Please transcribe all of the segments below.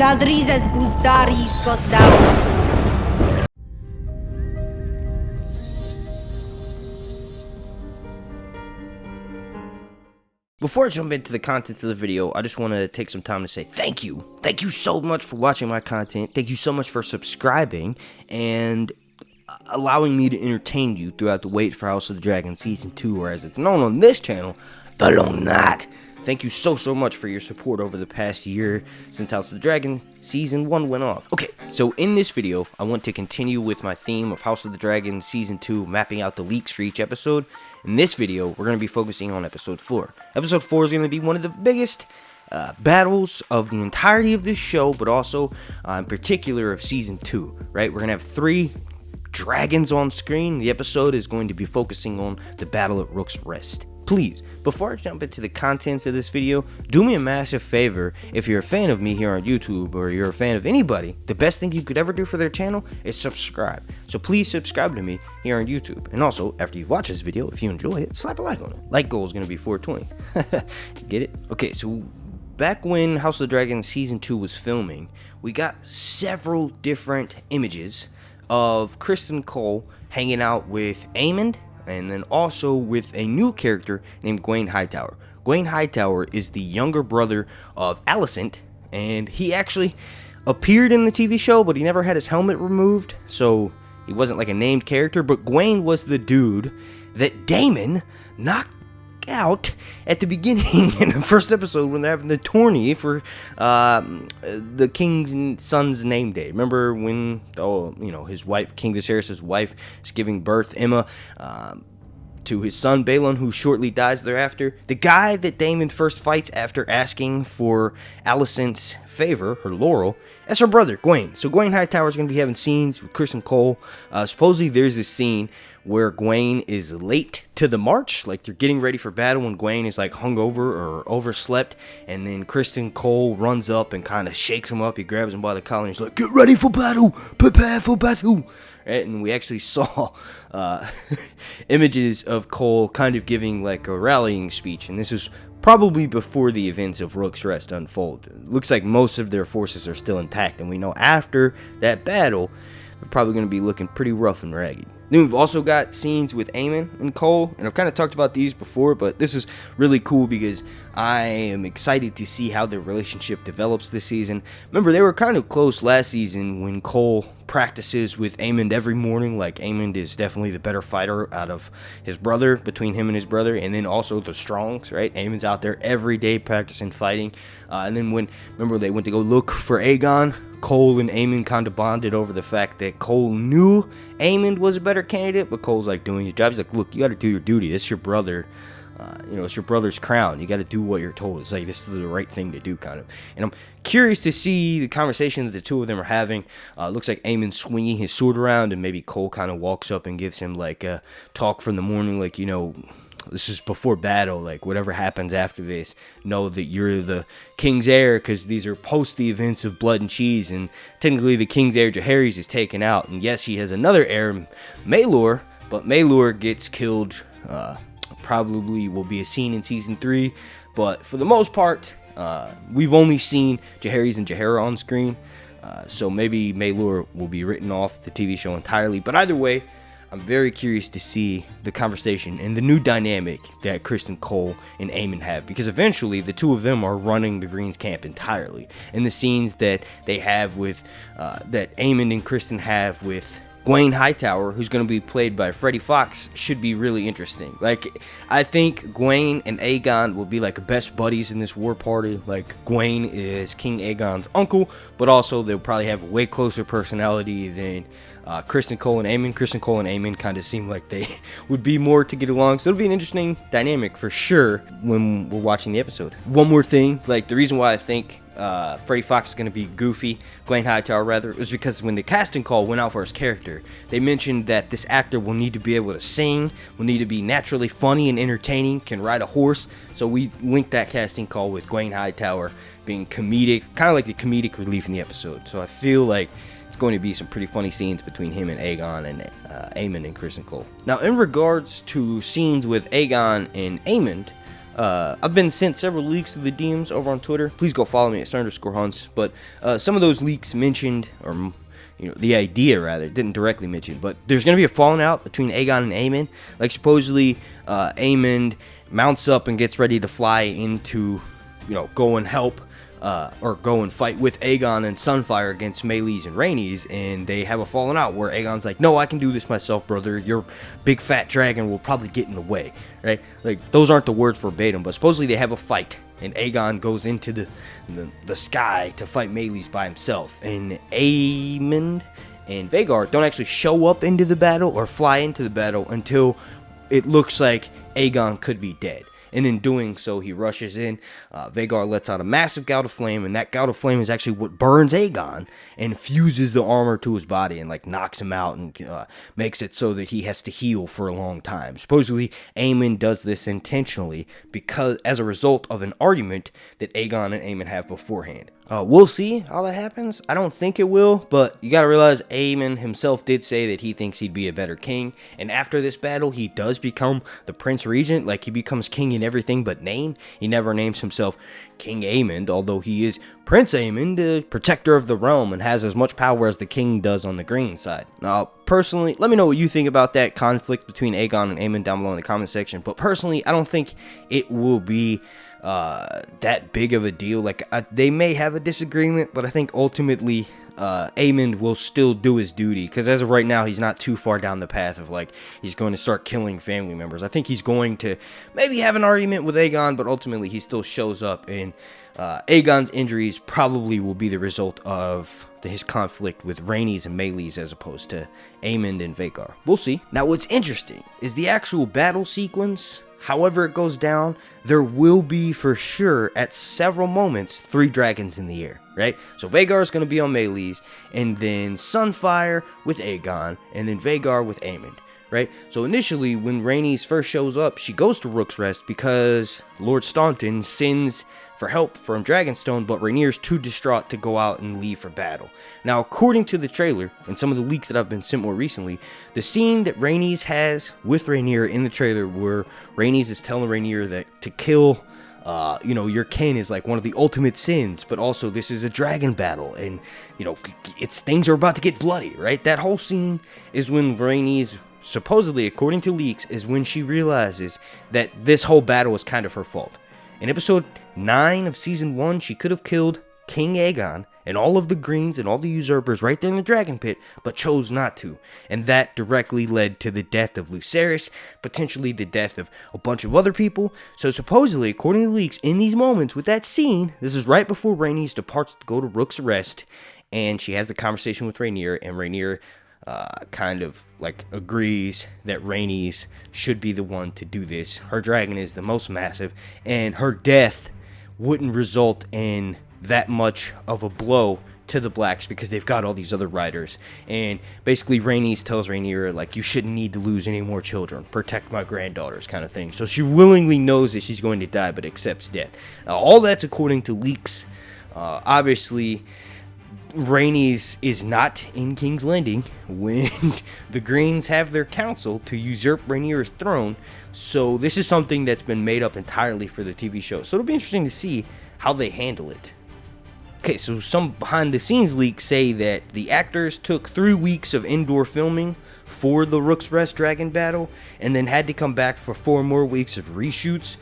Zaldrizes buzdaris gosdau. Before I jump into the contents of the video, I just want to take some time to say thank you. Thank you so much for watching my content. Thank you so much for subscribing and allowing me to entertain you throughout the wait for House of the Dragon Season 2, or as it's known on this channel, the Lonat. Thank you so much for your support over the past year since House of the Dragon Season 1 went off. Okay, so in this video, I want to continue with my theme of House of the Dragon Season 2, mapping out the leaks for each episode. In this video, we're going to be focusing on Episode 4. Episode 4 is going to be one of the biggest battles of the entirety of this show, but also in particular of Season 2, right? We're going to have 3 dragons on screen. The episode is going to be focusing on the battle at Rooks Rest. Please, before I jump into the contents of this video, do me a massive favor. If you're a fan of me here on YouTube, or you're a fan of anybody, the best thing you could ever do for their channel is subscribe. So please subscribe to me here on YouTube. And also, after you've watched this video, if you enjoy it, slap a like on it. Like goal is going to be 420. Get it? Okay, so back when House of the Dragon Season 2 was filming, we got several different images of Criston Cole hanging out with Aemond, and then also with a new character named Gwaine Hightower. Gwaine Hightower is the younger brother of Alicent, and he actually appeared in the TV show, but he never had his helmet removed, so he wasn't like a named character. But Gwaine was the dude that Daemon knocked out at the beginning in the first episode when they're having the tourney for the king's and son's name day. Remember when his wife, King Viserys' wife, is giving birth, Emma, to his son Balon, who shortly dies thereafter. The guy that Daemon first fights after asking for Alicent's favor, her laurel, that's her brother, Gwaine. So Gwaine Hightower is going to be having scenes with Criston Cole. Supposedly there's a scene where Gwaine is late to the march, like they're getting ready for battle, and Gwaine is like hungover or overslept, and then Criston Cole runs up and kind of shakes him up. He grabs him by the collar and he's like, "Get ready for battle, prepare for battle." Right? And we actually saw images of Cole kind of giving like a rallying speech, and this is probably before the events of Rooks Rest unfold. It looks like most of their forces are still intact, and we know after that battle, they're probably going to be looking pretty rough and ragged. Then we've also got scenes with Aemond and Cole, and I've kind of talked about these before, but this is really cool because I am excited to see how their relationship develops this season. Remember, they were kind of close last season when Cole practices with Aemond every morning. Like, Aemond is definitely the better fighter out of his brother, between him and his brother, and then also the Strongs, right? Aemond's out there every day practicing fighting. And then remember they went to go look for Aegon, Cole and Aemond kind of bonded over the fact that Cole knew Aemond was a better candidate, but Cole's like doing his job. He's like, "Look, you got to do your duty. It's your brother. It's your brother's crown. You got to do what you're told. It's like, this is the right thing to do," kind of. And I'm curious to see the conversation that the two of them are having. Looks like Aemond's swinging his sword around, and maybe Cole kind of walks up and gives him like a talk from the morning, like, this is before battle, like whatever happens after this, know that you're the king's heir, because these are post the events of Blood and Cheese, and technically the king's heir Jaehaerys is taken out, and yes, he has another heir, Maelor, but Maelor gets killed. Probably will be a scene in season 3, but for the most part, we've only seen Jaehaerys and Jaehaera on screen, so maybe Maelor will be written off the TV show entirely. But either way, I'm very curious to see the conversation and the new dynamic that Criston Cole and Aemond have, because eventually the two of them are running the Greens camp entirely. And the scenes that they have with, that Aemond and Criston have with Gwaine Hightower, who's going to be played by Freddie Fox, should be really interesting. Like, I think Gwaine and Aegon will be like best buddies in this war party. Like, Gwaine is King Aegon's uncle, but also they'll probably have a way closer personality than Criston Cole and Aemond. Criston Cole and Aemond kind of seem like they would be more to get along, so it'll be an interesting dynamic for sure when we're watching the episode. One more thing, like the reason why I think Freddie Fox is going to be goofy, Gwaine Hightower rather, was because when the casting call went out for his character, they mentioned that this actor will need to be able to sing, will need to be naturally funny and entertaining, can ride a horse, so we linked that casting call with Gwaine Hightower being comedic, kind of like the comedic relief in the episode. So I feel like it's going to be some pretty funny scenes between him and Aegon and Aemond and Criston Cole. Now, in regards to scenes with Aegon and Aemond, I've been sent several leaks through the DMs over on Twitter. Please go follow me at @Hunts. But some of those leaks mentioned, or the idea rather, didn't directly mention, but there's going to be a falling out between Aegon and Aemond. Like supposedly Aemond mounts up and gets ready to fly into, go and help or go and fight with Aegon and Sunfire against Meleys and Rhaenys, and they have a falling out where Aegon's like, no, I can do this myself, brother. Your big fat dragon will probably get in the way, right? Like, those aren't the words verbatim, but supposedly they have a fight, and Aegon goes into the sky to fight Meleys by himself, and Aemond and Vhagar don't actually show up into the battle or fly into the battle until it looks like Aegon could be dead. And in doing so, he rushes in. Vhagar lets out a massive gout of flame, and that gout of flame is actually what burns Aegon and fuses the armor to his body and knocks him out and makes it so that he has to heal for a long time. Supposedly, Aemond does this intentionally because as a result of an argument that Aegon and Aemond have beforehand. We'll see how that happens. I don't think it will, but you gotta realize Aemond himself did say that he thinks he'd be a better king, and after this battle, he does become the Prince Regent. Like, he becomes king in everything but name. He never names himself King Aemond, although he is Prince Aemond, the protector of the realm, and has as much power as the king does on the green side. Now, personally, let me know what you think about that conflict between Aegon and Aemond down below in the comment section, but personally, I don't think it will be that big of a deal. They may have a disagreement, but I think ultimately Aemond will still do his duty, because as of right now, he's not too far down the path of he's going to start killing family members. I think he's going to maybe have an argument with Aegon, but ultimately he still shows up, and Aegon's injuries probably will be the result of his conflict with Rhaenys and Meleys as opposed to Aemond and Vhagar. We'll see. Now, what's interesting is the actual battle sequence. However it goes down, there will be for sure at several moments 3 dragons in the air, right? So Vhagar is going to be on Meleys, and then Sunfire with Aegon, and then Vhagar with Aemond, right? So initially, when Rhaenys first shows up, she goes to Rooks Rest because Lord Staunton sends for help from Dragonstone, but Rhaenyra's too distraught to go out and leave for battle. Now, according to the trailer and some of the leaks that I've been sent more recently, the scene that Rhaenys has with Rhaenyra in the trailer, where Rhaenys is telling Rhaenyra that to kill your kin is one of the ultimate sins, but also this is a dragon battle, and things are about to get bloody, right? That whole scene is when Rhaenys, supposedly according to leaks, is when she realizes that this whole battle is kind of her fault. In episode 9 of season 1, she could have killed King Aegon and all of the Greens and all the usurpers right there in the dragon pit, but chose not to. And that directly led to the death of Lucerys, potentially the death of a bunch of other people. So supposedly, according to leaks, in these moments with that scene, this is right before Rhaenys departs to go to Rooks Rest, and she has the conversation with Rhaenyra, and Rhaenyra kind of agrees that Rhaenys should be the one to do this. Her dragon is the most massive, and her death wouldn't result in that much of a blow to the Blacks because they've got all these other riders. And basically Rhaenys tells Rhaenyra, you shouldn't need to lose any more children, protect my granddaughters, kind of thing. So she willingly knows that she's going to die but accepts death. Now, all that's according to leaks. Obviously Rhaenys is not in King's Landing when the Greens have their council to usurp Rhaenyra's throne, so this is something that's been made up entirely for the TV show. So it'll be interesting to see how they handle it. Okay, so some behind the scenes leaks say that the actors took 3 weeks of indoor filming for the Rooks Rest Dragon battle, and then had to come back for 4 more weeks of reshoots.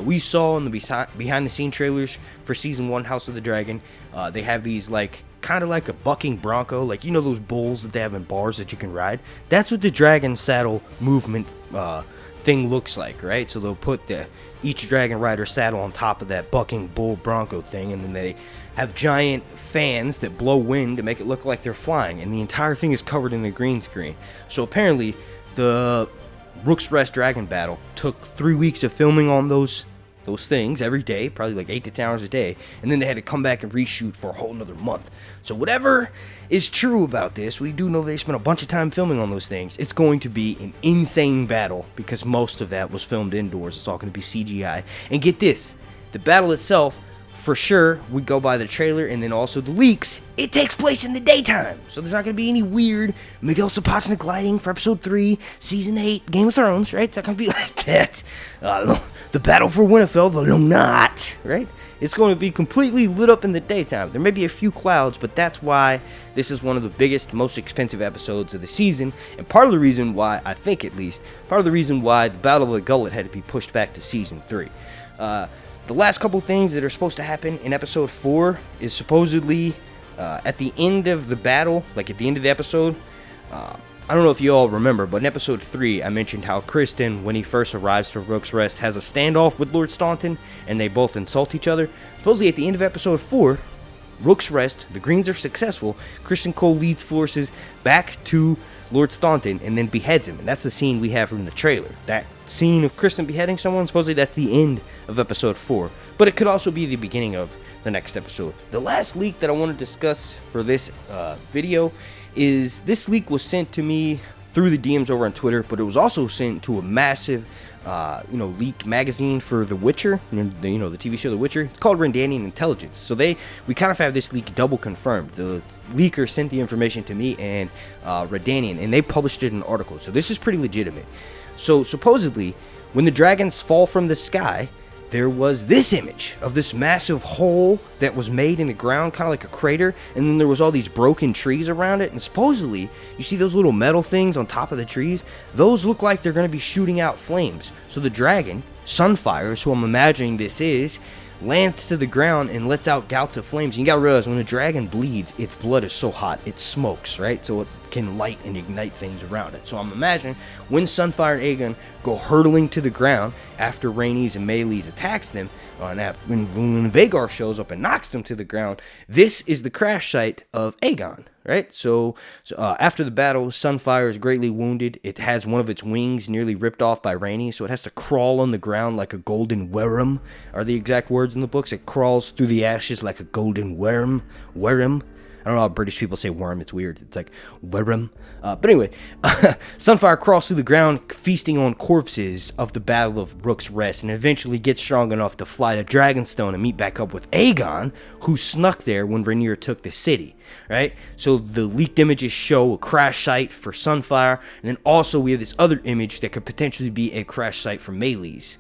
We saw in the behind the scene trailers for season 1 House of the Dragon, they have these kind of like a bucking bronco, those bulls that they have in bars that you can ride. That's what the dragon saddle movement thing looks like, right? So they'll put each dragon rider saddle on top of that bucking bull bronco thing, and then they have giant fans that blow wind to make it look like they're flying, and the entire thing is covered in a green screen. So apparently the Rooks Rest Dragon battle took 3 weeks of filming on those things every day, probably 8 to 10 hours a day, and then they had to come back and reshoot for a whole another month. So whatever is true about this, we do know they spent a bunch of time filming on those things. It's going to be an insane battle because most of that was filmed indoors. It's all going to be CGI. And get this, the battle itself for sure, we go by the trailer and then also the leaks, it takes place in the daytime. So there's not going to be any weird Miguel Sapochnik lighting for episode 3, season 8, Game of Thrones, right? It's not going to be like that. The battle for Winterfell, the Lonat, right? It's going to be completely lit up in the daytime. There may be a few clouds, but that's why this is one of the biggest, most expensive episodes of the season. And part of the reason why, I think at least, part of the reason why the Battle of the Gullet had to be pushed back to season 3. The last couple things that are supposed to happen in episode 4 is supposedly at the end of the battle, like at the end of the episode. I don't know if you all remember, but in episode 3, I mentioned how Criston, when he first arrives to Rooks Rest, has a standoff with Lord Staunton, and they both insult each other. Supposedly at the end of episode 4, Rooks Rest, the Greens are successful, Criston Cole leads forces back to Lord Staunton and then beheads him, and that's the scene we have from the trailer. That scene of Criston beheading someone, supposedly that's the end of episode 4, but it could also be the beginning of the next episode. The last leak that I want to discuss for this video is this leak was sent to me through the DMs over on Twitter, but it was also sent to a massive leaked magazine for The Witcher, the TV show The Witcher. It's called Randanian Intelligence. So we kind of have this leak double confirmed. The leaker sent the information to me and Randanian, and they published it in an article. So this is pretty legitimate. So supposedly, when the dragons fall from the sky, there was this image of this massive hole that was made in the ground, kind of like a crater, and then there was all these broken trees around it, and supposedly, you see those little metal things on top of the trees? Those look like they're going to be shooting out flames. So the dragon, Sunfire, who I'm imagining this is, lands to the ground and lets out gouts of flames. And you gotta realize, when a dragon bleeds, its blood is so hot, it smokes, right? So it can light and ignite things around it. So I'm imagining when Sunfire and Aegon go hurtling to the ground after Rhaenys and Meleys attacks them, when Vhagar shows up and knocks them to the ground, this is the crash site of Aegon, right? So after the battle, Sunfire is greatly wounded. It has one of its wings nearly ripped off by Rhaenys, so it has to crawl on the ground like a golden worm, are the exact words in the books. It crawls through the ashes like a golden worm. I don't know how British people say worm. It's weird. It's like worm. But anyway, Sunfire crawls through the ground, feasting on corpses of the Battle of Rooks Rest, and eventually gets strong enough to fly to Dragonstone and meet back up with Aegon, who snuck there when Rhaenyra took the city, right? So the leaked images show a crash site for Sunfire, and then also we have this other image that could potentially be a crash site for Meleys.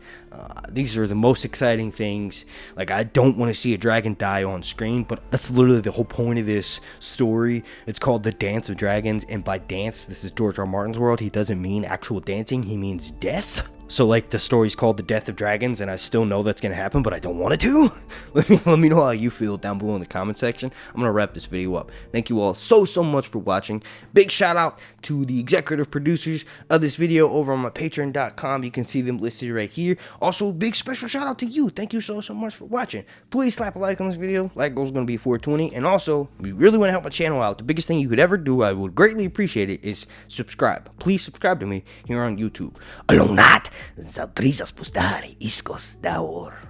These are the most exciting things. Like, I don't want to see a dragon die on screen, but that's literally the whole point of this story. It's called The Dance of Dragons, and by dance, this is George R. Martin's world. He doesn't mean actual dancing, he means death. So, like, the story's called The Death of Dragons, and I still know that's going to happen, but I don't want it to. Let me know how you feel down below in the comment section. I'm going to wrap this video up. Thank you all so much for watching. Big shout out to the executive producers of this video over on my patreon.com. You can see them listed right here. Also, big special shout out to you. Thank you so much for watching. Please slap a like on this video. Like goal is going to be 420. And also, we really want to help my channel out. The biggest thing you could ever do, I would greatly appreciate it, is subscribe. Please subscribe to me here on YouTube. Along that, Zadrizas Pustari Iskos Daor.